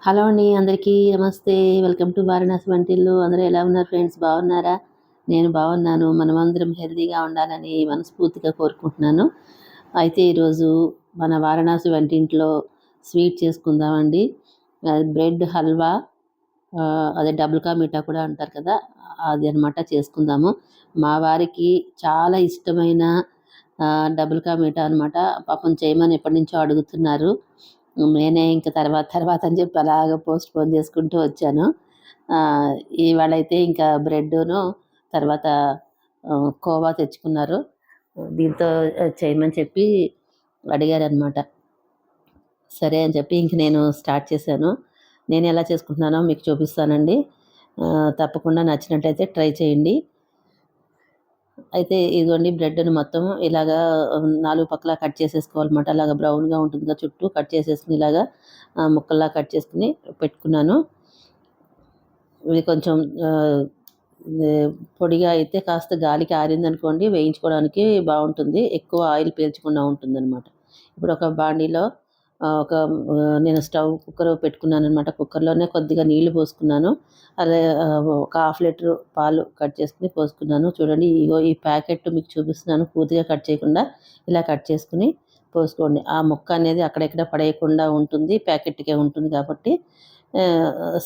Hello అండి. అందరికీ నమస్తే. వెల్కమ్ టు వారణాసి వంటిల్లు. అందరూ ఎలా ఉన్నారు ఫ్రెండ్స్? బాగున్నారా? నేను బాగున్నాను. మనమందరం హెల్తీగా ఉండాలని మనస్ఫూర్తిగా కోరుకుంటున్నాను. అయితే ఈరోజు మన వారణాసి వంటింట్లో స్వీట్ చేసుకుందామండి. బ్రెడ్ హల్వా, అదే డబుల్ కా మీఠా కూడా అంటారు కదా! అది అనమాట చేసుకుందాము. మా వారికి చాలా ఇష్టమైన డబుల్ కా మీఠా అనమాట. పాపం చేయమని ఎప్పటినుంచో అడుగుతున్నారు. నేనే ఇంక తర్వాత తర్వాత అని చెప్పి అలాగ పోస్ట్‌పోన్ చేసుకుంటూ వచ్చాను. ఇవాళైతే ఇంకా బ్రెడ్డును తర్వాత కోవా తెచ్చుకున్నారు. దీంతో చేయమని చెప్పి అడిగారనమాట. సరే అని చెప్పి ఇంక నేను స్టార్ట్ చేశాను. నేను ఎలా చేసుకుంటున్నానో మీకు చూపిస్తానండి. తప్పకుండా నచ్చినట్లయితే ట్రై చేయండి. అయితే ఇదిగోండి బ్రెడ్‌ని మొత్తం ఇలాగా 4 పక్కల కట్ చేసేసుకోవాలన్నమాట. అలాగా బ్రౌన్‌గా ఉంటుంది కదా చుట్టూ కట్ చేసేసుకొని ఇలాగా ముక్కల్లా కట్ చేసుకొని పెట్టుకున్నాను. ఇది కొంచెం పొడిగా అయితే కాస్త గాలికి ఆరిందనుకోండి వేయించుకోవడానికి బాగుంటుంది. ఎక్కువ ఆయిల్ పీల్చకుండా ఉంటుందన్నమాట. ఇప్పుడు ఒక బాండీలో నేను స్టవ్ కుక్కర్ పెట్టుకున్నానన్నమాట. కుక్కర్‌లోనే కొద్దిగా నీళ్లు పోసుకున్నాను. అదే ఒక హాఫ్ లీటర్ పాలు కట్ చేసుకొని పోసుకున్నాను. చూడండి ఇగో ఈ ప్యాకెట్ మీకు చూపిస్తున్నాను. పూర్తిగా కట్ చేయకుండా ఇలా కట్ చేసుకొని పోసుకోండి. ఆ ముక్క అనేది అక్కడెక్కడ పడేయకుండా ఉంటుంది. ప్యాకెట్‌కే ఉంటుంది కాబట్టి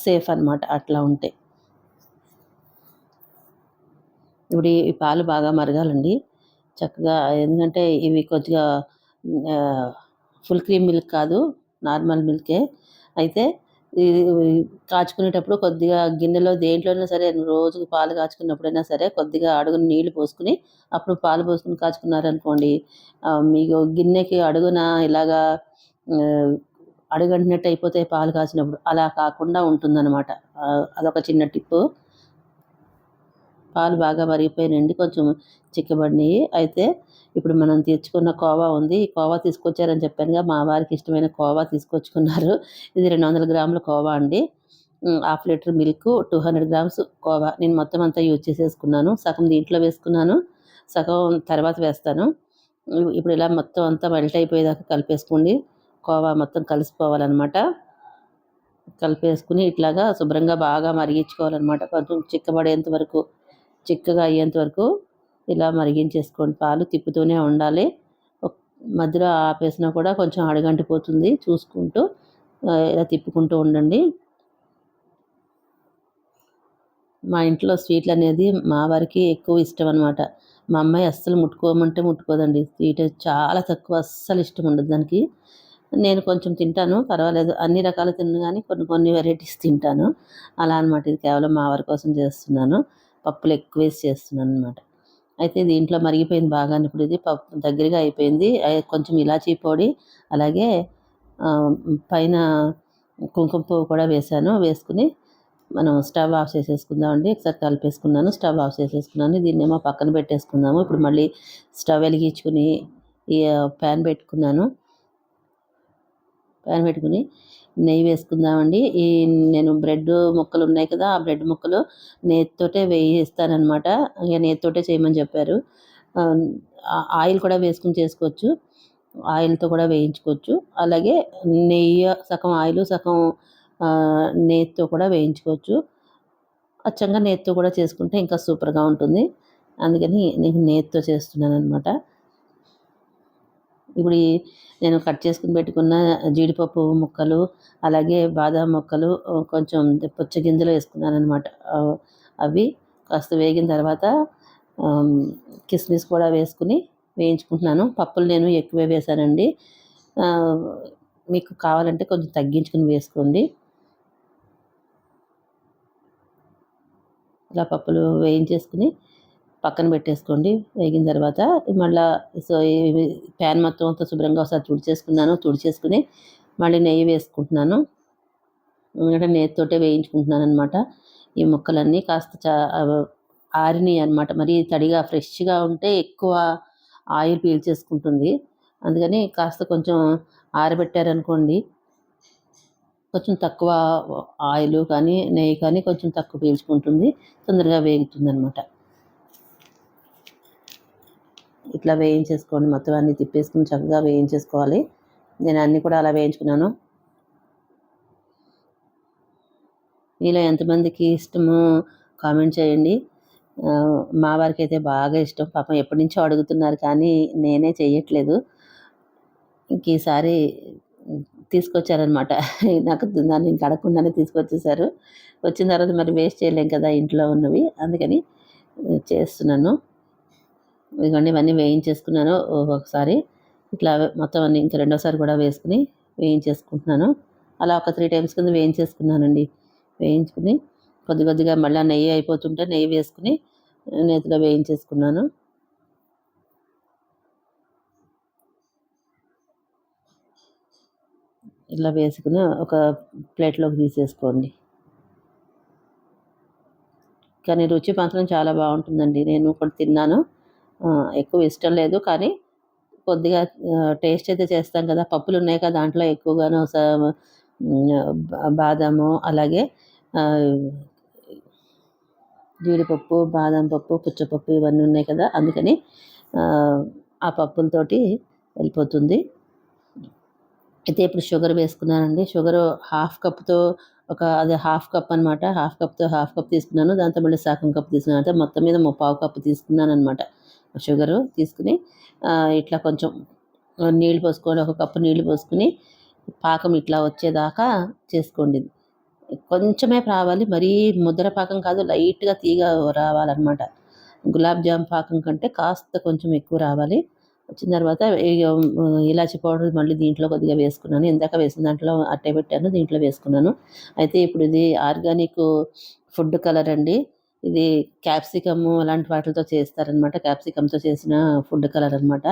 సేఫ్ అనమాట అట్లా ఉంటే. ఇప్పుడు ఈ పాలు బాగా మరగాలండి చక్కగా. ఎందుకంటే ఇవి కొద్దిగా ఫుల్ క్రీమ్ మిల్క్ కాదు, నార్మల్ మిల్కే. అయితే ఇది కాచుకునేటప్పుడు కొద్దిగా గిన్నెలో దేంట్లోనైనా సరే రోజుకు పాలు కాచుకున్నప్పుడైనా సరే కొద్దిగా అడుగున నీళ్లు పోసుకుని అప్పుడు పాలు పోసుకుని కాచుకున్నారనుకోండి, మీకు గిన్నెకి అడుగున ఇలాగా అడుగంటినట్టు అయిపోతాయి పాలు కాచినప్పుడు. అలా కాకుండా ఉంటుందన్నమాట. అదొక చిన్న టిప్పు. పాలు బాగా మరిగిపోయినాయండి, కొంచెం చిక్కబడినాయి. అయితే ఇప్పుడు మనం తెచ్చుకున్న కోవా ఉంది. ఈ కోవా తీసుకొచ్చారని చెప్పానుగా, మా వారికి ఇష్టమైన కోవా తీసుకొచ్చుకున్నారు. ఇది 200 గ్రాముల కోవా అండి. Half litre milk, 200 grams khoa. నేను మొత్తం అంతా యూజ్ చేసేసుకున్నాను. సగం దీంట్లో వేసుకున్నాను, సగం తర్వాత వేస్తాను. ఇప్పుడు ఇలా మొత్తం అంతా మెల్ట్ అయిపోయేదాకా కలిపేసుకోండి. కోవా మొత్తం కలిసిపోవాలన్నమాట. కలిపేసుకుని ఇట్లాగా శుభ్రంగా బాగా మరిగించుకోవాలన్నమాట. కొంచెం చిక్కబడేంత వరకు, చిక్కగా అయ్యేంత వరకు ఇలా మరిగించేసుకోండి. పాలు తిప్పుతూనే ఉండాలి. మధ్యలో ఆపేసినా కూడా కొంచెం అడుగంటిపోతుంది. చూసుకుంటూ ఇలా తిప్పుకుంటూ ఉండండి. మా ఇంట్లో స్వీట్లు అనేది మా వారికి ఎక్కువ ఇష్టం అనమాట. మా అమ్మాయి అస్సలు ముట్టుకోమంటే ముట్టుకోదండి. స్వీట్ చాలా తక్కువ, అస్సలు ఇష్టం ఉండదు దానికి. నేను కొంచెం తింటాను, పర్వాలేదు. అన్ని రకాలు తినను కానీ కొన్ని కొన్ని వెరైటీస్ తింటాను. అలా అనమాట. ఇది కేవలం మా వారి కోసం చేస్తున్నాను. పప్పులు ఎక్కువ వేసి చేస్తున్నాను అనమాట. అయితే దీంట్లో మరిగిపోయింది బాగానే. ఇప్పుడు ఇది పప్పు దగ్గరగా అయిపోయింది. కొంచెం ఇలాచీ పొడి, అలాగే పైన కుంకుమ పువ్వు కూడా వేశాను. వేసుకుని మనం స్టవ్ ఆఫ్ చేసేసుకుందామండి. ఒకసారి కలిపేసుకున్నాను, స్టవ్ ఆఫ్ చేసేసుకున్నాను. దీన్నేమో పక్కన పెట్టేసుకుందాము. ఇప్పుడు మళ్ళీ స్టవ్ వెలిగించుకుని ఈ ప్యాన్ పెట్టుకున్నాను. ప్యాన్ పెట్టుకుని నెయ్యి వేసుకుందామండి. నేను బ్రెడ్ ముక్కలు ఉన్నాయి కదా, ఆ బ్రెడ్ ముక్కలు నేతితోటే వేయిస్తానన్నమాట. ఇక నేతితోటే చేయమని చెప్పారు. ఆయిల్ కూడా వేసుకుని చేసుకోవచ్చు, ఆయిల్తో కూడా వేయించుకోవచ్చు. అలాగే నెయ్యి సగం ఆయిల్ సగం నేతితో కూడా వేయించుకోవచ్చు. అచ్చంగా నేతితో కూడా చేసుకుంటే ఇంకా సూపర్గా ఉంటుంది. అందుకని నేను నేతితో చేస్తున్నాను అనమాట. ఇప్పుడు నేను కట్ చేసుకుని పెట్టుకున్న జీడిపప్పు ముక్కలు, అలాగే బాదాం ముక్కలు, కొంచెం పుచ్చగింజలు వేసుకున్నాను అనమాట. అవి కాస్త వేగిన తర్వాత కిస్మిస్ కూడా వేసుకుని వేయించుకుంటున్నాను. పప్పులు నేను ఎక్కువే వేశానండి. మీకు కావాలంటే కొంచెం తగ్గించుకుని వేసుకోండి. ఇలా పప్పులు వేయించేసుకుని పక్కన పెట్టేసుకోండి. వేగిన తర్వాత మళ్ళీ ఈ ప్యాన్ మొత్తం అంతా శుభ్రంగా ఒకసారి తుడిచేసుకుని మళ్ళీ నెయ్యి వేసుకుంటున్నాను. ఎందుకంటే నేతితోటే వేయించుకుంటున్నాను అనమాట. ఈ ముక్కలన్నీ కాస్త ఆరినాయి అనమాట. మరి తడిగా ఫ్రెష్గా ఉంటే ఎక్కువ ఆయిల్ పీల్చేసుకుంటుంది. అందుకని కాస్త కొంచెం ఆరబెట్టారనుకోండి, కొంచెం తక్కువ ఆయిల్ కానీ నెయ్యి కానీ కొంచెం తక్కువ పీల్చుకుంటుంది, తొందరగా వేగుతుంది అనమాట. ఇట్లా వేయించేసుకోండి. మొత్తం అన్నీ తిప్పేసుకుని చక్కగా వేయించేసుకోవాలి. నేను అన్నీ కూడా అలా వేయించుకున్నాను. మీలో ఎంతమందికి ఇష్టమో కామెంట్ చేయండి. మా వారికి అయితే బాగా ఇష్టం. పాపం ఎప్పటి నుంచో అడుగుతున్నారు కానీ నేనే చెయ్యట్లేదు. ఇంక ఈసారి తీసుకొచ్చారనమాట. నాకు నన్ను ఇంక అడగకుండానే తీసుకొచ్చేసారు. వచ్చిన తర్వాత మరి వేస్ట్ చేయలేం కదా ఇంట్లో ఉన్నవి. అందుకని చేస్తున్నాను. ఇదిగోండి ఇవన్నీ వేయించేసుకున్నాను. ఒకసారి ఇట్లా మొత్తం అన్నీ ఇంక రెండోసారి కూడా వేసుకుని వేయించేసుకుంటున్నాను. అలా ఒక 3 టైమ్స్ కింద వేయించేసుకున్నానండి. వేయించుకుని కొద్ది కొద్దిగా మళ్ళీ నెయ్యి అయిపోతుంటే నెయ్యి వేసుకుని నేతిలో వేయించేసుకున్నాను. ఇలా వేసుకుని ఒక ప్లేట్లోకి తీసేసుకోండి. కానీ రుచి మాత్రం చాలా బాగుంటుందండి. నేను కూడా తిన్నాను. ఎక్కువ ఇష్టం లేదు కానీ కొద్దిగా టేస్ట్ అయితే చేస్తాం కదా, పప్పులు ఉన్నాయి కదా దాంట్లో ఎక్కువగాను బాదాము అలాగే జీడిపప్పు, బాదం పప్పు, పుచ్చపప్పు ఇవన్నీ ఉన్నాయి కదా, అందుకని ఆ పప్పులతోటి వెళ్ళిపోతుంది. అయితే ఇప్పుడు షుగర్ వేసుకున్నానండి. షుగరు హాఫ్ కప్తో అది హాఫ్ కప్ అనమాట. హాఫ్ కప్తో హాఫ్ కప్ తీసుకున్నాను. దాంతో మళ్ళీ సగం కప్ తీసుకున్నాను. అంటే మొత్తం మీద ముప్పావు కప్పు తీసుకున్నాను అనమాట షుగరు. తీసుకుని ఇట్లా కొంచెం నీళ్ళు పోసుకోండి. ఒక కప్పు నీళ్ళు పోసుకుని పాకం ఇట్లా వచ్చేదాకా చేసుకోండి. కొంచెమే రావాలి, మరీ ముద్ర పాకం కాదు, లైట్గా తీగ రావాలన్నమాట. గులాబ్ జామ్ పాకం కంటే కాస్త కొంచెం ఎక్కువ రావాలి. వచ్చిన తర్వాత ఇలాచి పౌడర్ మళ్ళీ దీంట్లో కొద్దిగా వేసుకున్నాను. ఇందాక వేసిన దాంట్లో అట్టే పెట్టాను, దీంట్లో వేసుకున్నాను. అయితే ఇప్పుడు ఇది ఆర్గానిక్ ఫుడ్ కలర్ అండి. ఇది క్యాప్సికము అలాంటి వాటితో చేస్తారనమాట. క్యాప్సికమ్తో చేసిన ఫుడ్ కలర్ అనమాట.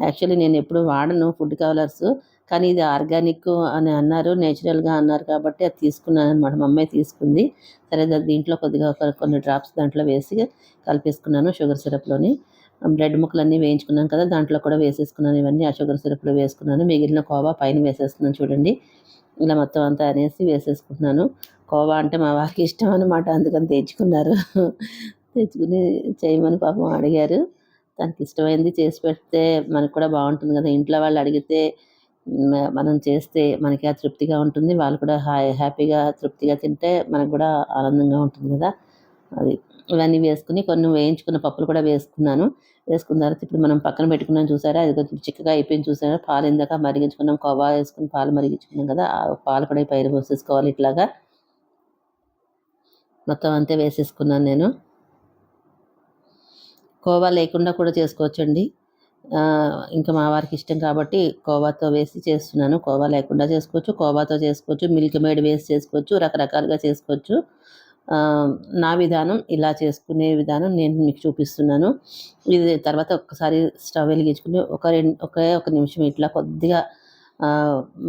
యాక్చువల్లీ నేను ఎప్పుడు వాడను ఫుడ్ కలర్స్, కానీ ఇది ఆర్గానిక్ అని అన్నారు, నేచురల్గా అన్నారు కాబట్టి అది తీసుకున్నాను అనమాట. మా అమ్మాయి తీసుకుంది. సరే దీంట్లో కొద్దిగా కొన్ని డ్రాప్స్ దాంట్లో వేసి కలిపేసుకున్నాను షుగర్ సిరప్లోని. బ్రెడ్ ముక్కలన్నీ వేయించుకున్నాను కదా, దాంట్లో కూడా వేసేసుకున్నాను. ఇవన్నీ ఆ షుగర్ సిరప్లో వేసుకున్నాను. మిగిలిన కోవా పైన వేసేస్తున్నాను చూడండి. ఇలా మొత్తం అంతా అనేసి వేసేసుకుంటున్నాను. కోవా అంటే మా వారికి ఇష్టం అనమాట, అందుకని తెచ్చుకున్నారు. తెచ్చుకుని చేయమని పాపం అడిగారు. తనకి ఇష్టమైంది చేసి పెడితే మనకు కూడా బాగుంటుంది కదా. ఇంట్లో వాళ్ళు అడిగితే మనం చేస్తే మనకి ఆ తృప్తిగా ఉంటుంది. వాళ్ళు కూడా హ్యాపీగా తృప్తిగా తింటే మనకు కూడా ఆనందంగా ఉంటుంది కదా. అది ఇవన్నీ వేసుకుని కొన్ని వేయించుకున్న పప్పులు కూడా వేసుకున్నాను. వేసుకున్న తర్వాత ఇప్పుడు మనం పక్కన పెట్టుకున్నాం చూసారా, అది కొంచెం చిక్కగా అయిపోయింది చూసారా. పాలు ఇందాక మరిగించుకున్నాం, కోవా వేసుకుని పాలు మరిగించుకున్నాం కదా, ఆ పాలు కూడా పైన పోసేసుకోవాలి. ఇట్లాగా మొత్తం అంతే వేసేసుకున్నాను నేను. కోవా లేకుండా కూడా చేసుకోవచ్చండి. ఇంకా మా వారికి ఇష్టం కాబట్టి కోవాతో వేసి చేస్తున్నాను. కోవా లేకుండా చేసుకోవచ్చు, కోవాతో చేసుకోవచ్చు, మిల్క్ మేడ్ వేసి చేసుకోవచ్చు, రకరకాలుగా చేసుకోవచ్చు. నా విధానం ఇలా చేసుకునే విధానం నేను మీకు చూపిస్తున్నాను. ఇది తర్వాత ఒక్కసారి స్టవ్ వెలిగించుకుని ఒకే ఒక నిమిషం ఇట్లా కొద్దిగా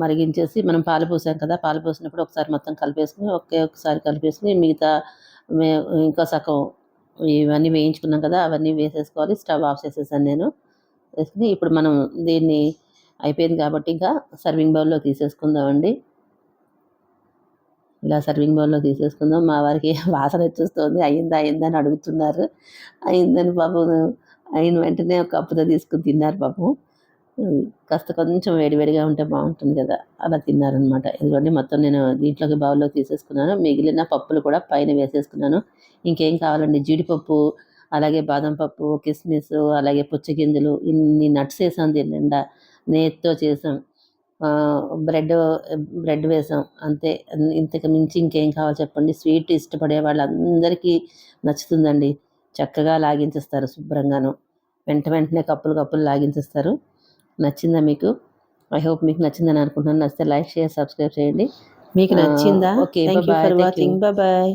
మరిగించేసి మనం పాలు పోసాం కదా, పాలు పోసినప్పుడు ఒకసారి మొత్తం కలిపేసుకుని ఒకసారి కలిపేసుకుని మిగతా ఇంకా సగం ఇవన్నీ వేయించుకున్నాం కదా అవన్నీ వేసేసుకోవాలి. స్టవ్ ఆఫ్ చేసేసాను నేను. వేసుకుని ఇప్పుడు మనం దీన్ని అయిపోయింది కాబట్టి ఇంకా సర్వింగ్ బౌల్లో తీసేసుకుందామండి. ఇలా సర్వింగ్ బౌల్లో తీసేసుకుందాం. మా వారికి వాసన వచ్చేస్తుంది, అయిందా అయిందా అని అడుగుతున్నారు. అయిందని పాపం అయిన వెంటనే ఒక కప్పుతో తీసుకుని తిన్నారు పాపం. కాస్త కొంచెం వేడివేడిగా ఉంటే బాగుంటుంది కదా, అలా తిన్నారనమాట. ఇదిగోండి మొత్తం నేను దీంట్లోకి బౌల్లో తీసేసుకున్నాను. మిగిలిన పప్పులు కూడా పైన వేసేసుకున్నాను. ఇంకేం కావాలండి, జీడిపప్పు అలాగే బాదం పప్పు, కిస్మిస్ అలాగే పుచ్చగింజలు, ఇన్ని నట్స్ వేసాం దీని నిండా. నేతితో చేసాం. బ్రెడ్ వేసాం అంతే. ఇంతకు మించి ఇంకేం కావాలి చెప్పండి. స్వీట్ ఇష్టపడే వాళ్ళందరికీ నచ్చుతుందండి. చక్కగా లాగించేస్తారు శుభ్రంగాను. వెంటనే కప్పులు లాగించేస్తారు. నచ్చిందా మీకు? ఐ హోప్ మీకు నచ్చిందని అనుకుంటున్నాను. నచ్చితే లైక్, షేర్, సబ్స్క్రైబ్ చేయండి. మీకు నచ్చిందా? Okay, thank you for watching. Bye.